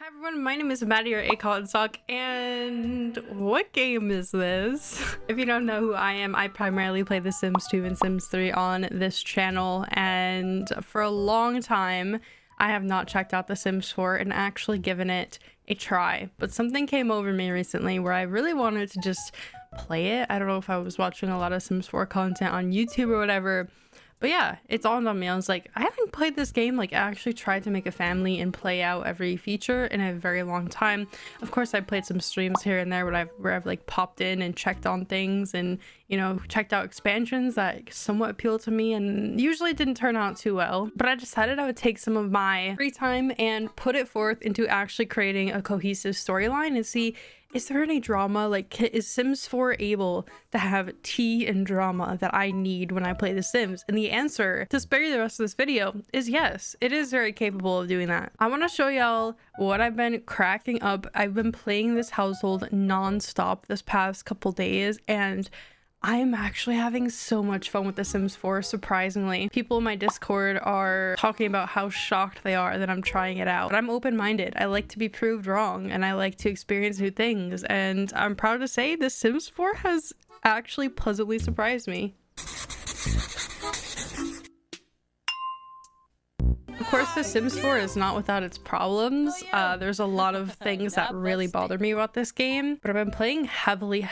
Hi everyone, my name is Maddie or Sock, and what game is this? If you don't know who I am, I primarily play The Sims 2 and Sims 3 on this channel, and for a long time I have not checked out The Sims 4 and actually given it a try. But something came over me recently where I really wanted to just play it. I don't know if I was watching a lot of Sims 4 content on YouTube or whatever, but yeah, it dawned on me. I was like, I haven't played this game, like actually tried to make a family and play out every feature in a very long time. Of course, I played some streams here and there where I've like popped in and checked on things and, you know, checked out expansions that somewhat appealed to me and usually didn't turn out too well. But I decided I would take some of my free time and put it forth into actually creating a cohesive storyline and see, is there any drama? Like, is Sims 4 able to have tea and drama that I need when I play The Sims? And the answer, to spare you the rest of this video, is yes. It is very capable of doing that. I want to show y'all what I've been cracking up. I've been playing this household non-stop this past couple days, and I'm actually having so much fun with The Sims 4, surprisingly. People in my Discord are talking about how shocked they are that I'm trying it out. But I'm open-minded. I like to be proved wrong, and I like to experience new things. And I'm proud to say The Sims 4 has actually pleasantly surprised me. Of course, The Sims 4 is not without its problems. There's a lot of things that really bother me about this game, but I've been playing heavily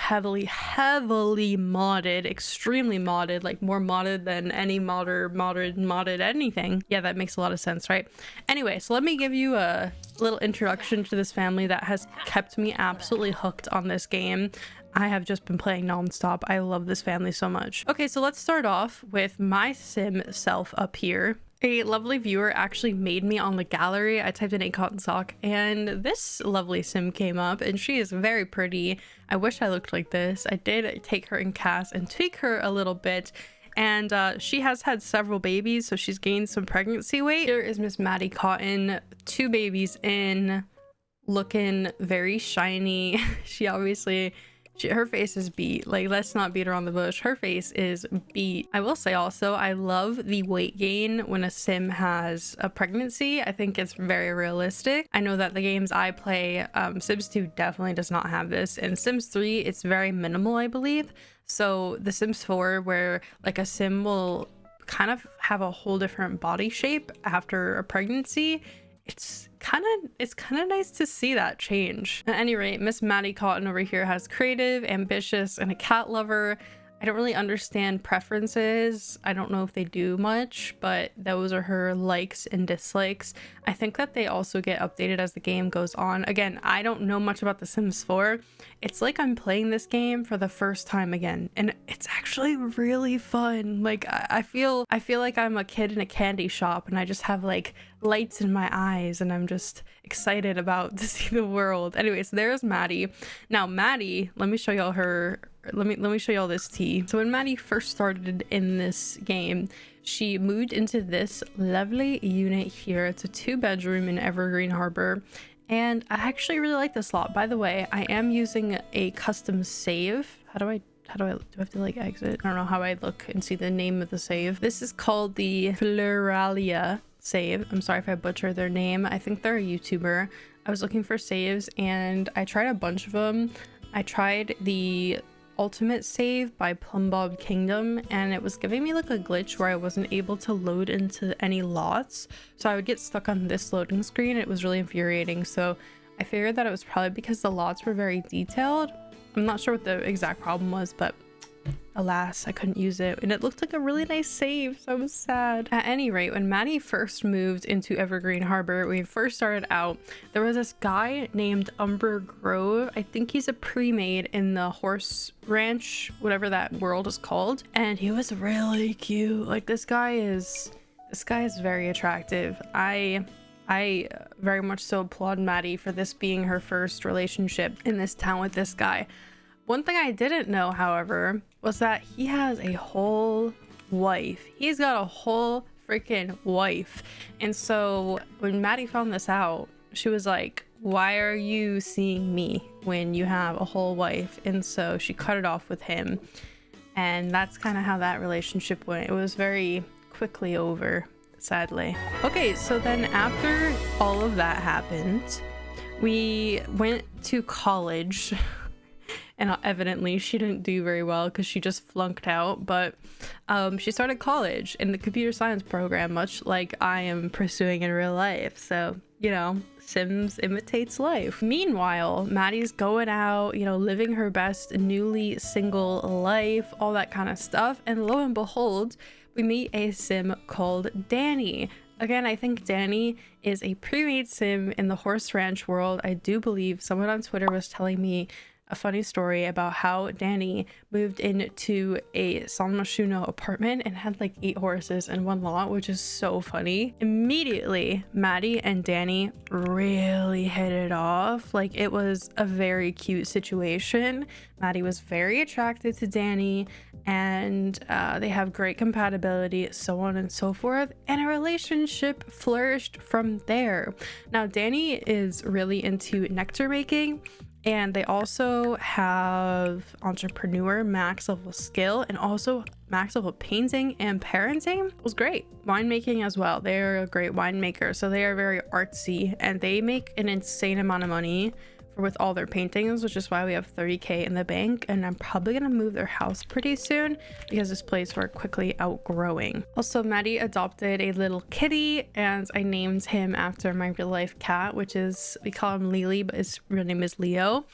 modded, extremely modded, like more modded than any modded anything. Yeah, that makes a lot of sense, right? Anyway, so let me give you a little introduction to this family that has kept me absolutely hooked on this game. I have just been playing non-stop. I love this family so much. Okay, so let's start off with my sim self up here. A lovely viewer actually made me on the gallery. I typed in Sock, and this lovely sim came up, and she is very pretty. I wish I looked like this. I did take her in cast and tweak her a little bit, and she has had several babies, so she's gained some pregnancy weight. Here is Miss Maddie Cotton, 2 babies in, looking very shiny. She obviously... her face is beat. Like, let's not beat around the bush. Her face is beat. I will say also, I love the weight gain when a sim has a pregnancy. I think it's very realistic. I know that the games I play, Sims 2 definitely does not have this. In Sims 3, it's very minimal, I believe. So the Sims 4, where like a sim will kind of have a whole different body shape after a pregnancy, it's kind of nice to see that change. At any rate, Miss Maddie Cotton over here has creative, ambitious, and a cat lover. I don't really understand preferences. I don't know if they do much, but those are her likes and dislikes. I think that they also get updated as the game goes on. Again, I don't know much about The Sims 4. It's like I'm playing this game for the first time again, and it's actually really fun. Like, I feel like I'm a kid in a candy shop, and I just have like lights in my eyes, and I'm just excited about to see the world. Anyways, there's Maddie. Now Maddie, let me show y'all her. Let me show y'all this tea. So when Maddie first started in this game, she moved into this lovely unit here. It's a 2-bedroom in Evergreen Harbor, and I actually really like this lot. By the way, I am using a custom save. Do I have to like exit? I don't know how I look and see the name of the save. This is called the Fluralia save. I'm sorry if I butcher their name. I think they're a YouTuber. I was looking for saves and I tried a bunch of them. I tried the ultimate save by Plumbob Kingdom, and it was giving me like a glitch where I wasn't able to load into any lots, so I would get stuck on this loading screen. It was really infuriating, so I figured that it was probably because the lots were very detailed. I'm not sure what the exact problem was, but alas, I couldn't use it, and it looked like a really nice save, so I was sad. At any rate, when Maddie first moved into Evergreen Harbor, when we first started out, there was this guy named Umber Grove. I think he's a pre-made in the horse ranch, whatever that world is called, and he was really cute. Like, this guy is very attractive. I very much so applaud Maddie for this being her first relationship in this town with this guy. One thing I didn't know, however, was that he has a whole wife. He's got a whole freaking wife. And so when Maddie found this out, she was like, why are you seeing me when you have a whole wife? And so she cut it off with him. And that's kind of how that relationship went. It was very quickly over, sadly. Okay, so then after all of that happened, We went to college and evidently she didn't do very well because she just flunked out, but she started college in the computer science program, much like I am pursuing in real life. So, you know, Sims imitates life. Meanwhile, Maddie's going out, you know, living her best newly single life, all that kind of stuff, and lo and behold, we meet a sim called Danny. Again, I think Danny is a pre-made sim in the horse ranch world. I do believe someone on Twitter was telling me a funny story about how Danny moved into a San Myshuno apartment and had like 8 horses in one lot, which is so funny. Immediately, Maddie and Danny really hit it off. Like, it was a very cute situation. Maddie was very attracted to Danny, and they have great compatibility, so on and so forth, and a relationship flourished from there. Now, Danny is really into nectar making, and they also have entrepreneur max level skill and also max level painting, and parenting was great. Winemaking as well. They are a great winemaker, so they are very artsy and they make an insane amount of money with all their paintings, which is why we have 30k in the bank, and I'm probably gonna move their house pretty soon because this place we're quickly outgrowing. Also, Maddie adopted a little kitty and I named him after my real life cat, which is, we call him Lily, but his real name is Leo.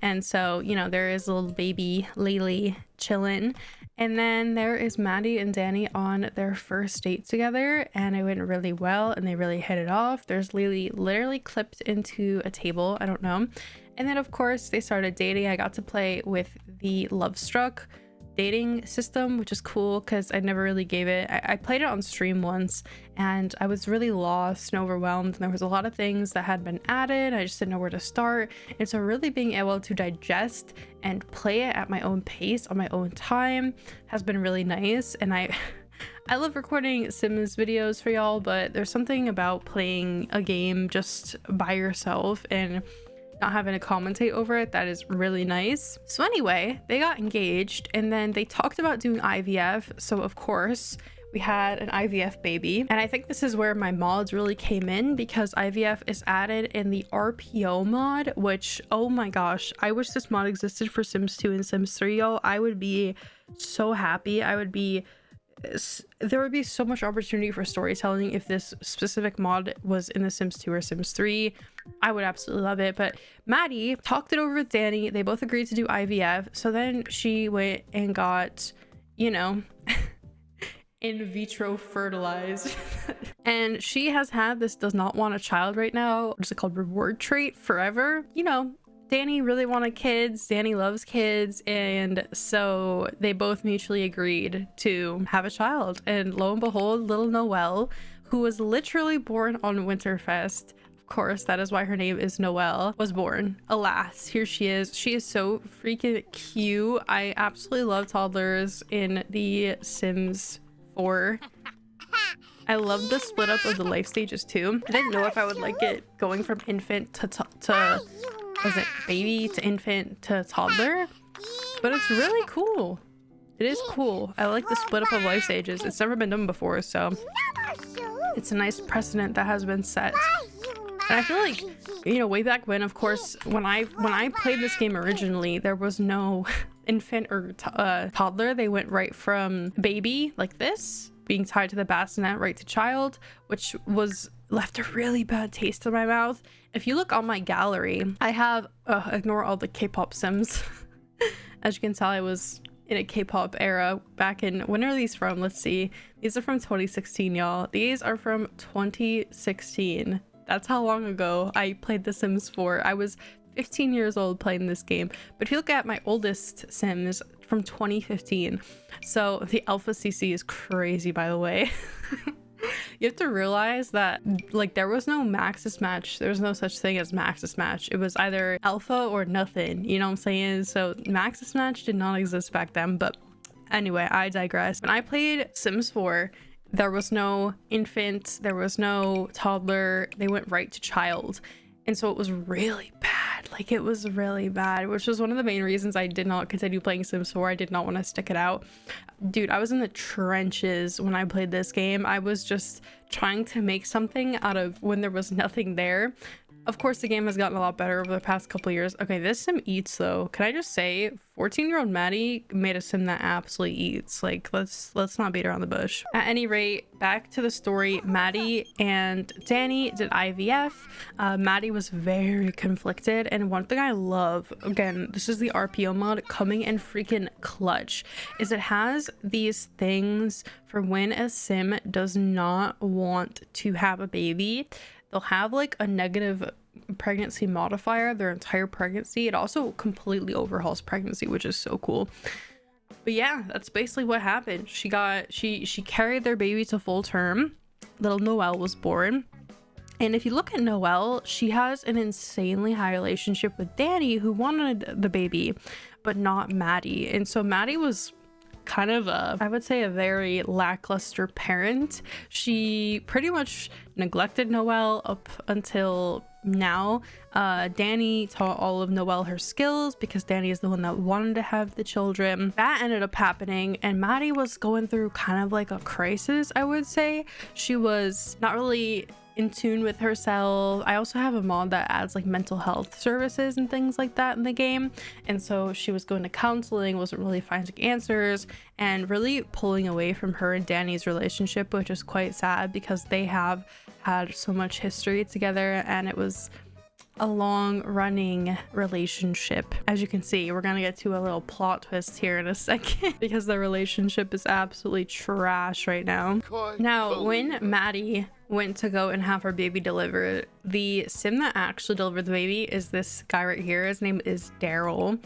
And so, you know, there is a little baby Lily chilling. And then there is Maddie and Danny on their first date together, and it went really well and they really hit it off. There's Lily literally clipped into a table, I don't know. And then of course they started dating. I got to play with the Love Struck dating system, which is cool because I never really gave it. I played it on stream once and I was really lost and overwhelmed, and there was a lot of things that had been added. I just didn't know where to start, and so really being able to digest and play it at my own pace on my own time has been really nice. And I love recording Sims videos for y'all, but there's something about playing a game just by yourself and not having to commentate over it that is really nice. So anyway, they got engaged and then they talked about doing IVF. So of course we had an IVF baby, and I think this is where my mods really came in because IVF is added in the RPO mod, which, oh my gosh, I wish this mod existed for Sims 2 and Sims 3, y'all. I would be so happy. There would be so much opportunity for storytelling if this specific mod was in the Sims 2 or Sims 3. I would absolutely love it. But Maddie talked it over with Danny. They both agreed to do IVF. So then she went and got, you know, in vitro fertilized. And she has had this does not want a child right now, what's it called, reward trait forever. You know, Danny really wanted kids, Danny loves kids, and so they both mutually agreed to have a child. And lo and behold, little Noelle, who was literally born on Winterfest, of course that is why her name is Noelle, was born. Alas, here she is. She is so freaking cute. I absolutely love toddlers in the Sims 4. I love the split up of the life stages too. I didn't know if I would like it going from infant to was it baby to infant to toddler, but it's really cool. It is cool. I like the split up of life stages. It's never been done before, so it's a nice precedent that has been set. And I feel like, you know, way back when, of course, when I played this game originally, there was no infant or toddler. They went right from baby like this, being tied to the bassinet, right to child, which was left a really bad taste in my mouth. If you look on my gallery, I have ignore all the K-pop Sims. As you can tell, I was in a K-pop era back in, when are these from? Let's see. These are from 2016, y'all. These are from 2016. That's how long ago I played The Sims 4. I was 15 years old playing this game. But if you look at my oldest Sims from 2015, so the alpha CC is crazy, by the way. You have to realize that, like, there was no Maxis match. There was no such thing as Maxis match. It was either alpha or nothing, you know what I'm saying? So Maxis match did not exist back then. But anyway, I digress. When I played Sims 4, there was no infant, there was no toddler. They went right to child. And so it was really bad. Like, it was really bad, which was one of the main reasons I did not continue playing Sims 4. I did not want to stick it out. Dude, I was in the trenches when I played this game. I was just trying to make something out of when there was nothing there. Of course, the game has gotten a lot better over the past couple years. Okay, this sim eats though. Can I just say, 14-year-old Maddie made a sim that absolutely eats. Like, let's not beat around the bush. At any rate, back to the story. Maddie and Danny did IVF. Maddie was very conflicted, and one thing I love, again, this is the RPO mod coming in freaking clutch, is it has these things for when a sim does not want to have a baby. They'll have like a negative pregnancy modifier their entire pregnancy. It also completely overhauls pregnancy, which is so cool. But yeah, that's basically what happened. She carried their baby to full term. Little Noelle was born. And if you look at Noelle, she has an insanely high relationship with Danny, who wanted the baby, but not Maddie. And so Maddie was kind of I would say a very lackluster parent. She pretty much neglected Noelle up until now. Danny taught all of Noelle her skills because Danny is the one that wanted to have the children. That ended up happening, and Maddie was going through kind of like a crisis, I would say. She was not really in tune with herself. I also have a mod that adds like mental health services and things like that in the game, and so she was going to counseling, wasn't really finding answers, and really pulling away from her and Danny's relationship, which is quite sad because they have had so much history together, and it was a long-running relationship. As you can see, we're gonna get to a little plot twist here in a second because the relationship is absolutely trash right now. Now, when Maddie went to go and have her baby delivered, the sim that actually delivered the baby is this guy right here. His name is Daryl,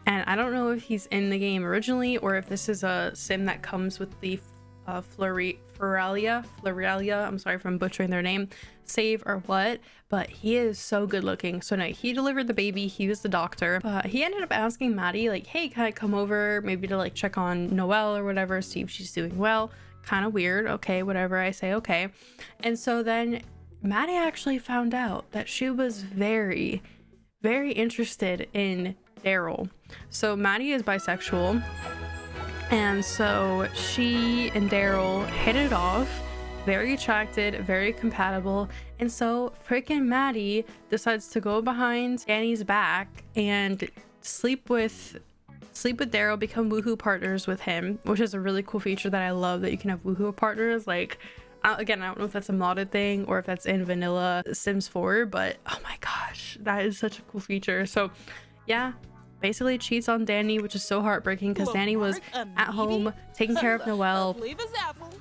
and I don't know if he's in the game originally or if this is a sim that comes with the Floralia, I'm sorry if I'm butchering their name, save or what, but he is so good looking. So no, he delivered the baby, he was the doctor, but he ended up asking Maddie like, hey, can I come over maybe to like check on Noelle or whatever, see if she's doing well. Kind of weird. Okay, whatever. I say okay. And so then Maddie actually found out that she was very, very interested in Daryl. So Maddie is bisexual, and so she and Daryl hit it off, very attracted, very compatible. And so freaking Maddie decides to go behind Danny's back and sleep with Daryl, become woohoo partners with him, which is a really cool feature that I love, that you can have woohoo partners. Like, again, I don't know if that's a modded thing or if that's in vanilla Sims 4, but oh my gosh, that is such a cool feature. So yeah, basically cheats on Danny, which is so heartbreaking because Danny was at home taking care of Noelle,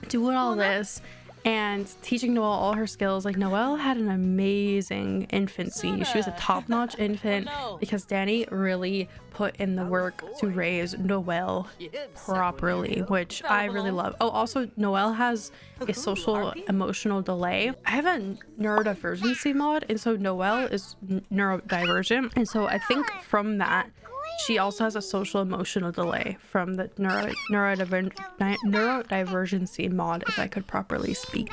doing all this and teaching Noelle all her skills. Like, Noelle had an amazing infancy. She was a top-notch infant because Danny really put in the work to raise Noelle properly, which I really love. Oh, also Noelle has a social emotional delay. I have a neurodivergency mod, and so Noelle is neurodivergent, and so I think from that she also has a social emotional delay from the neurodivergency mod, if I could properly speak.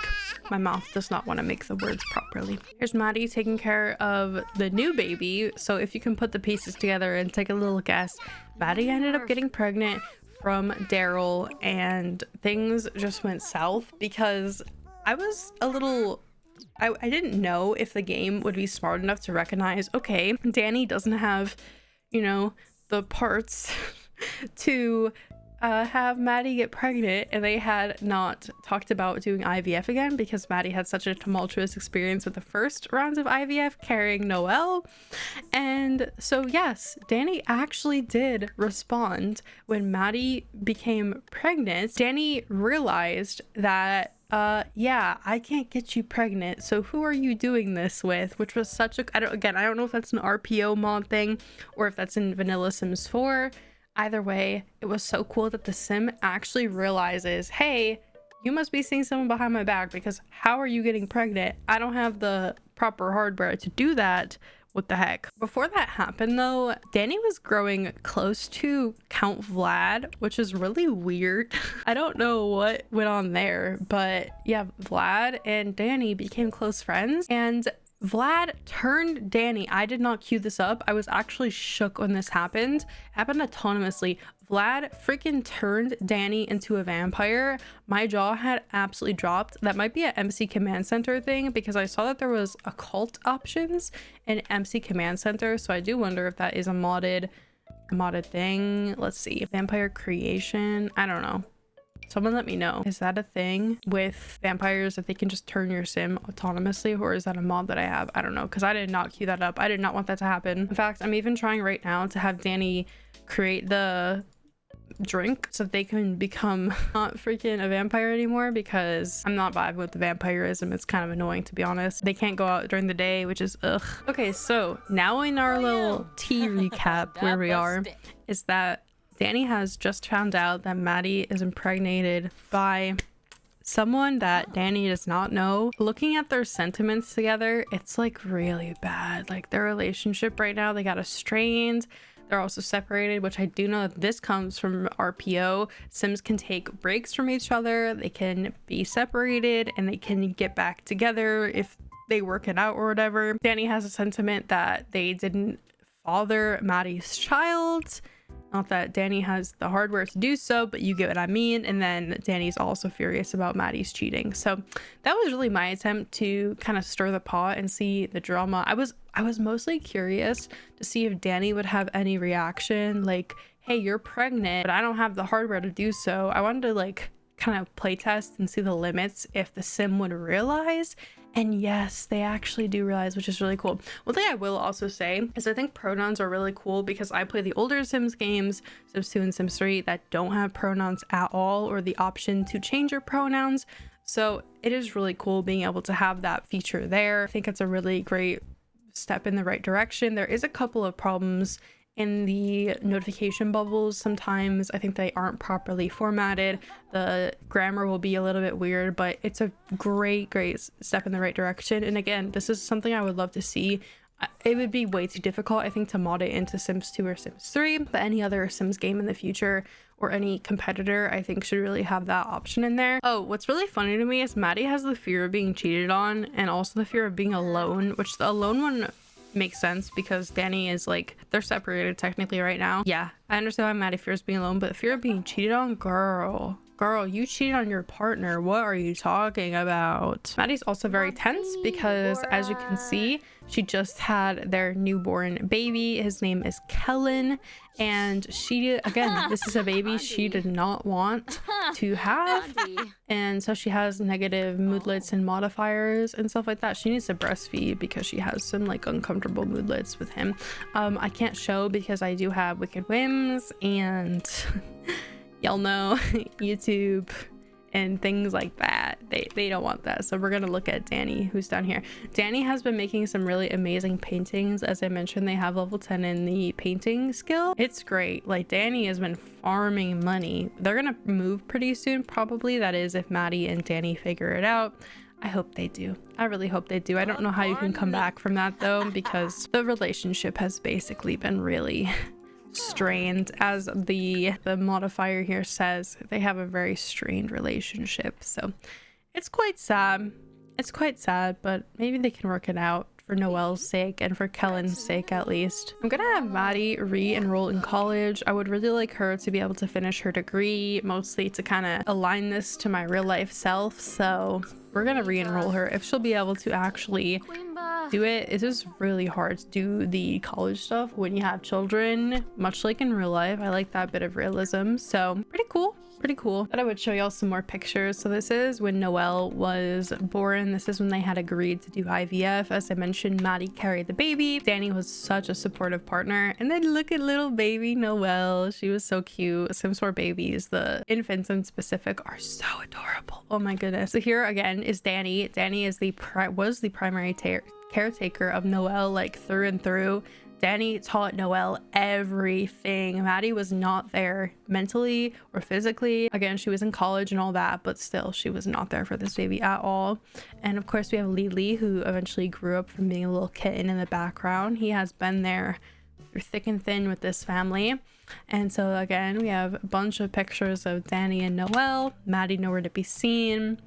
My mouth does not want to make the words properly. Here's Maddie taking care of the new baby. So if you can put the pieces together and take a little guess, Maddie ended up getting pregnant from Daryl, and things just went south because I was a little... I didn't know if the game would be smart enough to recognize, okay, Danny doesn't have, you know, the parts to have Maddie get pregnant, and they had not talked about doing IVF again because Maddie had such a tumultuous experience with the first rounds of IVF carrying Noelle. And so yes, Danny actually did respond when Maddie became pregnant. Danny realized that yeah, I can't get you pregnant, so who are you doing this with? Which was such a, I don't know if that's an RPO mod thing or if that's in vanilla Sims 4. Either way, it was so cool that the sim actually realizes, hey, you must be seeing someone behind my back, because how are you getting pregnant? I don't have the proper hardware to do that. What the heck? Before that happened though, Danny was growing close to Count Vlad, which is really weird. I don't know what went on there, but yeah, Vlad and Danny became close friends, and Vlad turned Danny. I did not cue this up. I was actually shook when this happened. It happened autonomously. Vlad freaking turned Danny into a vampire. My jaw had absolutely dropped. That might be an MC Command Center thing, because I saw that there was occult options in MC Command Center. So I do wonder if that is a modded thing. Let's see. Vampire creation. I don't know. Someone let me know. Is that a thing with vampires that they can just turn your sim autonomously, or is that a mod that I have? I don't know, because I did not queue that up. I did not want that to happen. In fact, I'm even trying right now to have Danny create the drink so that they can become not freaking a vampire anymore, because I'm not vibing with the vampirism. It's kind of annoying, to be honest. They can't go out during the day, which is ugh. Okay, so now in our little tea recap, where we are is that Danny has just found out that Maddie is impregnated by someone that Danny does not know. Looking at their sentiments together, it's like really bad. Like their relationship right now, they got estranged. They're also separated, which I do know that this comes from RPO. Sims can take breaks from each other. They can be separated and they can get back together if they work it out or whatever. Danny has a sentiment that they didn't father Maddie's child. Not that Danny has the hardware to do so, but you get what I mean. And then Danny's also furious about Maddie's cheating. So that was really my attempt to kind of stir the pot and see the drama. I was mostly curious to see if Danny would have any reaction, like, hey, you're pregnant, but I don't have the hardware to do so. I wanted to like kind of play test and see the limits if the sim would realize. And yes, they actually do realize, which is really cool. One thing I will also say is I think pronouns are really cool, because I play the older Sims games, Sims 2 and Sims 3, that don't have pronouns at all, or the option to change your pronouns. So it is really cool being able to have that feature there. I think it's a really great step in the right direction. There is a couple of problems in the notification bubbles. Sometimes I think they aren't properly formatted. The grammar will be a little bit weird, but it's a great step in the right direction. And again, this is something I would love to see. It would be way too difficult, I think, to mod it into Sims 2 or Sims 3, but any other Sims game in the future or any competitor, I think, should really have that option in there. Oh, what's really funny to me is Maddie has the fear of being cheated on and also the fear of being alone, which the alone one makes sense because Danny is like, they're separated technically right now. Yeah, I understand why Maddie fears being alone, but the fear of being cheated on, girl, you cheated on your partner. What are you talking about? Maddie's also very tense because, as you can see, she just had their newborn baby. His name is Kellen, and she, again, this is a baby she did not want to have, and so she has negative moodlets and modifiers and stuff like that. She needs to breastfeed because she has some like uncomfortable moodlets with him. I can't show because I do have wicked whims and y'all know YouTube and things like that. They don't want that. So we're gonna look at Danny, who's down here. Danny has been making some really amazing paintings. As I mentioned, they have level 10 in the painting skill. It's great. Like, Danny has been farming money. They're gonna move pretty soon, probably. That is, if Maddie and Danny figure it out. I hope they do. I really hope they do. I don't know how you can come back from that though, because the relationship has basically been really strained. As the modifier here says, they have a very strained relationship. So it's quite sad. It's quite sad, but maybe they can work it out for Noelle's sake and for Kellen's sake at least. I'm gonna have Maddie re-enroll in college. I would really like her to be able to finish her degree, mostly to kind of align this to my real life self. So we're gonna re-enroll her if she'll be able to actually do it. It's just really hard to do the college stuff when you have children, much like in real life. I like that bit of realism. So pretty cool. Thought I would show y'all some more pictures. So this is when Noelle was born. This is when they had agreed to do IVF. As I mentioned, Maddie carried the baby. Danny was such a supportive partner. And then look at little baby Noelle. She was so cute. Sims 4 babies, the infants in specific, are so adorable. Oh my goodness. So here again is Danny. Danny is was the primary caretaker of Noelle, like through and through. Danny taught Noelle everything. Maddie was not there mentally or physically. Again, she was in college and all that, but still, she was not there for this baby at all. And of course, we have Lily, who eventually grew up from being a little kitten in the background. He has been there through thick and thin with this family. And so again, we have a bunch of pictures of Danny and Noelle. Maddie nowhere to be seen.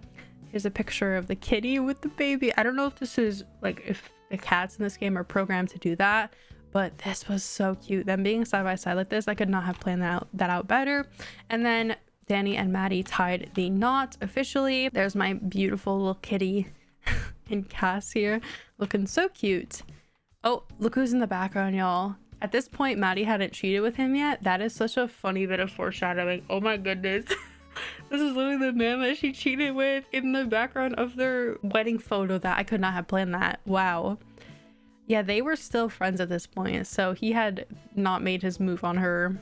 Here's a picture of the kitty with the baby. I don't know if this is like, if the cats in this game are programmed to do that. But this was so cute. Them being side by side like this, I could not have planned that out better. And then Danny and Maddie tied the knot officially. There's my beautiful little kitty and Cass here looking so cute. Oh, look who's in the background, y'all. At this point, Maddie hadn't cheated with him yet. That is such a funny bit of foreshadowing. Oh my goodness. This is literally the man that she cheated with in the background of their wedding photo. That I could not have planned that. Wow. Yeah, they were still friends at this point, so he had not made his move on her.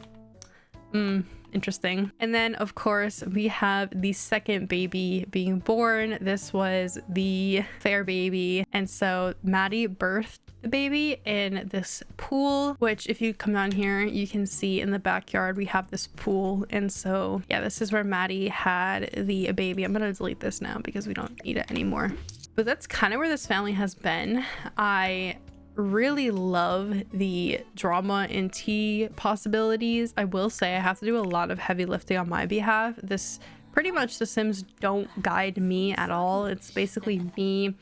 Interesting. And then of course we have the second baby being born. This was the fair baby, and so Maddie birthed the baby in this pool, which if you come down here you can see in the backyard we have this pool. And so yeah, this is where Maddie had the baby. I'm gonna delete this now because we don't need it anymore. But that's kind of where this family has been. I really love the drama and tea possibilities. I will say I have to do a lot of heavy lifting on my behalf. This pretty much, the Sims don't guide me at all. It's basically me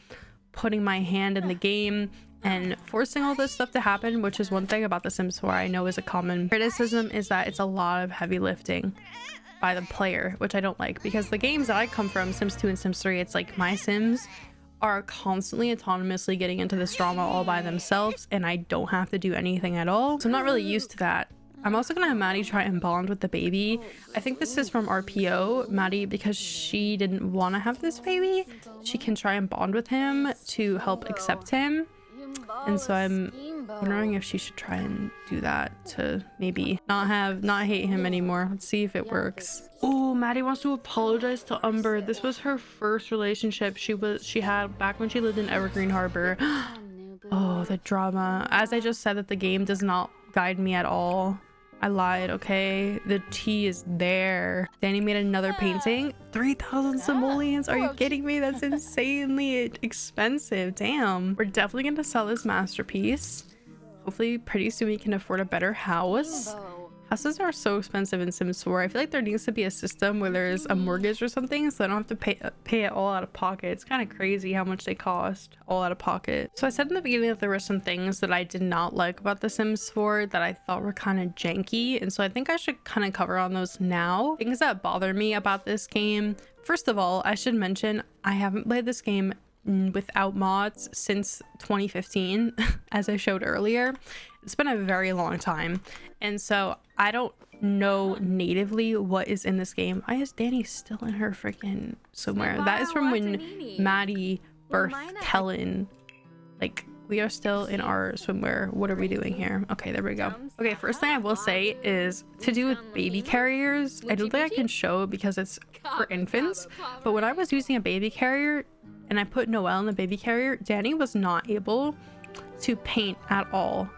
putting my hand in the game and forcing all this stuff to happen, which is one thing about the Sims 4 I know is a common criticism, is that it's a lot of heavy lifting by the player, which I don't like, because the games that I come from, Sims 2 and Sims 3, it's like my Sims are constantly autonomously getting into this drama all by themselves and I don't have to do anything at all. So I'm not really used to that. I'm also gonna have Maddie try and bond with the baby. I think this is from RPO. Maddie, because she didn't want to have this baby, she can try and bond with him to help accept him. And so I'm wondering if she should try and do that to maybe not hate him anymore. Let's see if it works. Oh, Maddie wants to apologize to Umber. This was her first relationship she had back when she lived in Evergreen Harbor. Oh, the drama. As I just said, that the game does not guide me at all. I lied, okay? The tea is there. Danny made another painting. 3,000 simoleons. Are you kidding me? That's insanely expensive. Damn. We're definitely gonna sell this masterpiece. Hopefully pretty soon we can afford a better house. Houses are so expensive in Sims 4. I feel like there needs to be a system where there's a mortgage or something so I don't have to pay it all out of pocket. It's kind of crazy how much they cost all out of pocket. So I said in the beginning that there were some things that I did not like about the Sims 4 that I thought were kind of janky, and so I think I should kind of cover on those now. Things that bother me about this game. First of all, I should mention I haven't played this game without mods since 2015 as I showed earlier. It's been a very long time, and so I don't know natively what is in this game. Why is Danny still in her freaking swimwear? That is from when Maddie birthed Kellen. Like, we are still in our swimwear. What are we doing here? Okay, there we go. Okay, first thing I will say is to do with baby carriers. I don't think I can show it because it's for infants, but when I was using a baby carrier and I put Noelle in the baby carrier, Danny was not able to paint at all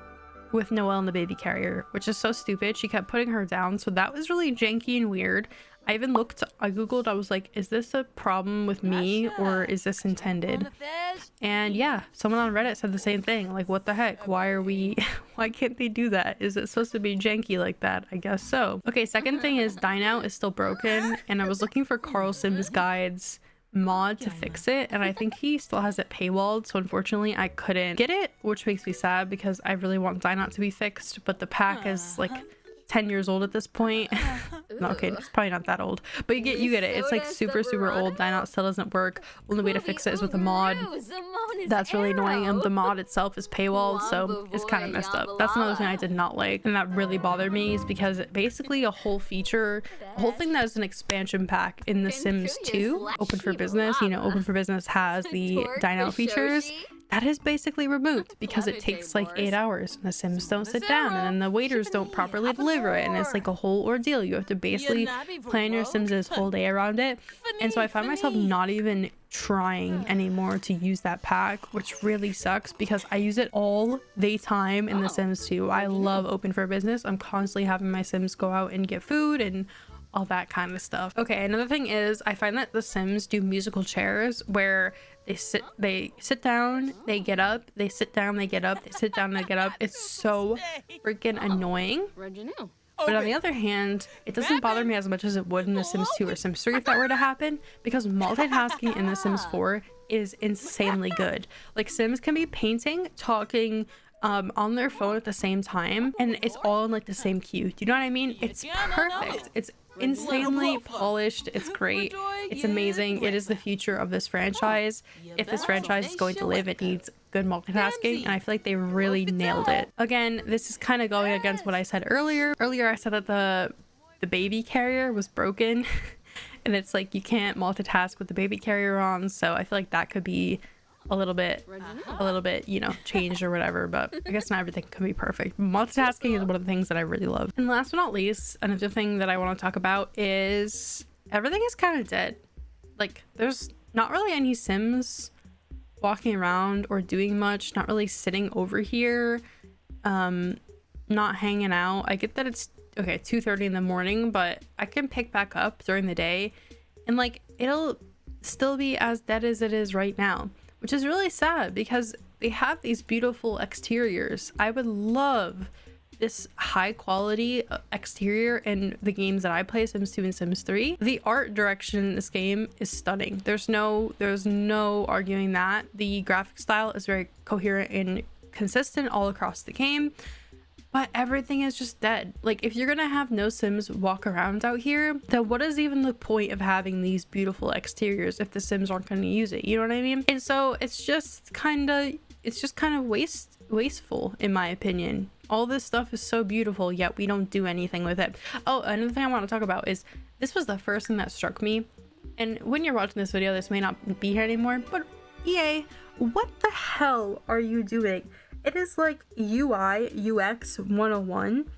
with Noelle in the baby carrier, which is so stupid. She kept putting her down, so that was really janky and weird. I googled, I was like, is this a problem with me or is this intended? And yeah, someone on Reddit said the same thing. Like, what the heck? Why can't they do that? Is it supposed to be janky like that? I guess so. Okay, second thing is Dine Out is still broken, and I was looking for Carl Sims Guide's mod to fix it, and I think he still has it paywalled, so unfortunately I couldn't get it, which makes me sad because I really want Dine Out to be fixed, but the pack is like 10 years old at this point. No, okay, it's probably not that old, but you get it. It's like super old. Dine Out still doesn't work. Only way to fix it is with a mod. That's really annoying, and the mod itself is paywalled, so it's kind of messed up. That's another thing I did not like, and that really bothered me, is because basically a whole thing that is an expansion pack in The Sims 2, Open for Business, you know, Open for Business has the Dine Out features. That is basically removed because it takes like 8 hours and the Sims don't sit down, and then the waiters don't properly deliver it, and it's like a whole ordeal. You have to basically plan your Sims' whole day around it. And so I find myself not even trying anymore to use that pack, which really sucks because I use it all the time in The Sims 2. I love Open for Business. I'm constantly having my Sims go out and get food and all that kind of stuff. Okay, another thing is I find that The Sims do musical chairs where they sit down, they get up, they sit down, they get up, they sit down, they get up. It's so freaking annoying. But on the other hand, it doesn't bother me as much as it would in The Sims 2 or Sims 3 if that were to happen, because multitasking in The Sims 4 is insanely good. Like Sims can be painting, talking, on their phone at the same time, and it's all in like the same queue. Do you know what I mean? It's perfect. It's insanely polished. It's great. It's amazing. It is the future of this franchise. If this franchise is going to live, it needs good multitasking, and I feel like they really nailed it. Again, this is kind of going against what I said earlier. I said that the baby carrier was broken and it's like you can't multitask with the baby carrier on, so I feel like that could be a little bit, you know, changed or whatever, but I guess not everything can be perfect. Multitasking is one of the things that I really love. And last but not least, another thing that I want to talk about is everything is kind of dead. Like there's not really any Sims walking around or doing much, not really sitting over here, not hanging out. I get that it's okay 2:30 in the morning, but I can pick back up during the day and like it'll still be as dead as it is right now, which is really sad because they have these beautiful exteriors. I would love this high quality exterior in the games that I play, Sims 2 and Sims 3. The art direction in this game is stunning. There's no arguing that. The graphic style is very coherent and consistent all across the game, but everything is just dead. Like if you're gonna have no Sims walk around out here, then what is even the point of having these beautiful exteriors if the Sims aren't gonna use it? You know what I mean? And so it's just kind of wasteful in my opinion. All this stuff is so beautiful, yet we don't do anything with it. Oh, another thing I want to talk about is this was the first thing that struck me, and when you're watching this video this may not be here anymore, but EA, what the hell are you doing? It is like UI UX 101.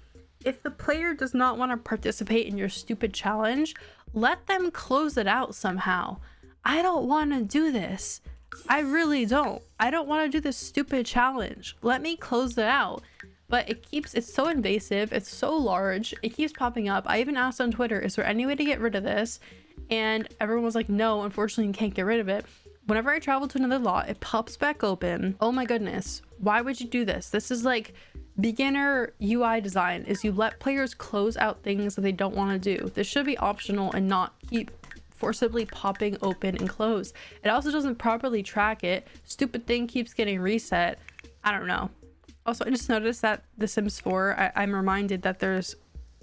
If the player does not want to participate in your stupid challenge, let them close it out somehow. I don't want to do this. I really don't. I don't want to do this stupid challenge. Let me close it out. But it's so invasive, it's so large, it keeps popping up. I even asked on Twitter, is there any way to get rid of this? And everyone was like, no, unfortunately you can't get rid of it. Whenever I travel to another lot, it pops back open. Oh my goodness, why would you do this? This is like beginner UI design, is you let players close out things that they don't want to do. This should be optional and not keep forcibly popping open and close. It also doesn't properly track it. Stupid thing keeps getting reset. I don't know. Also, I just noticed that The Sims 4, I'm reminded that there's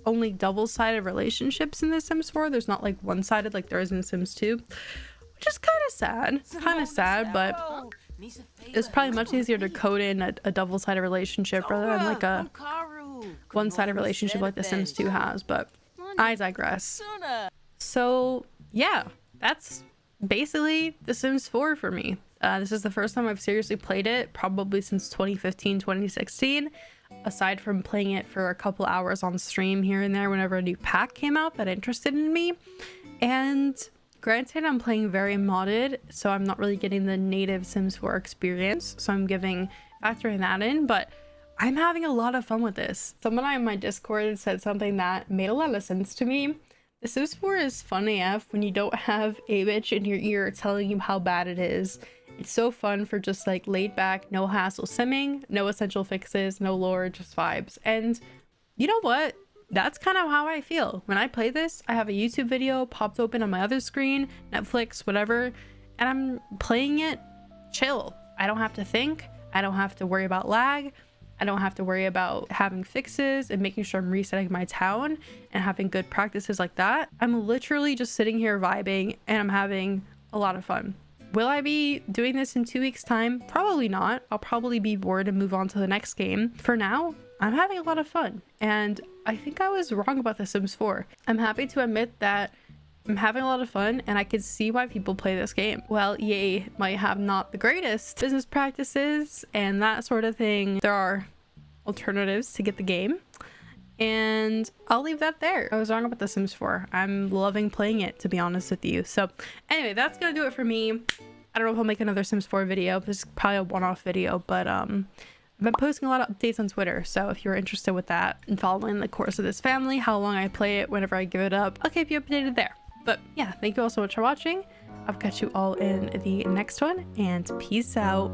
only double-sided relationships in The Sims 4. There's not like one-sided like there is in Sims 2, which is kind of sad. But it's probably much easier to code in a double-sided relationship rather than like a one-sided relationship like The Sims 2 has. But I digress. So yeah, that's basically The Sims 4 for me. This is the first time I've seriously played it, probably since 2015, 2016, aside from playing it for a couple hours on stream here and there whenever a new pack came out that interested in me. And granted, I'm playing very modded, so I'm not really getting the native Sims 4 experience, so I'm factoring that in, but I'm having a lot of fun with this. Someone on my Discord said something that made a lot of sense to me. The Sims 4 is fun AF when you don't have a bitch in your ear telling you how bad it is. It's so fun for just like laid back, no hassle simming, no essential fixes, no lore, just vibes. And you know what? That's kind of how I feel. When I play this, I have a YouTube video popped open on my other screen, Netflix, whatever, and I'm playing it chill. I don't have to think. I don't have to worry about lag. I don't have to worry about having fixes and making sure I'm resetting my town and having good practices like that. I'm literally just sitting here vibing and I'm having a lot of fun. Will I be doing this in 2 weeks' time? Probably not. I'll probably be bored and move on to the next game. For now, I'm having a lot of fun. And I think I was wrong about The Sims 4. I'm happy to admit that I'm having a lot of fun and I can see why people play this game. While EA might have not the greatest business practices and that sort of thing, there are alternatives to get the game. And I'll leave that there. I was wrong about The Sims 4. I'm loving playing it, to be honest with you. So anyway, that's gonna do it for me. I don't know if I'll make another Sims 4 video. This is probably a one-off video, but I've been posting a lot of updates on Twitter. So if you're interested with that and following the course of this family, how long I play it, whenever I give it up, I'll keep you updated there. But yeah, thank you all so much for watching. I'll catch you all in the next one, and peace out.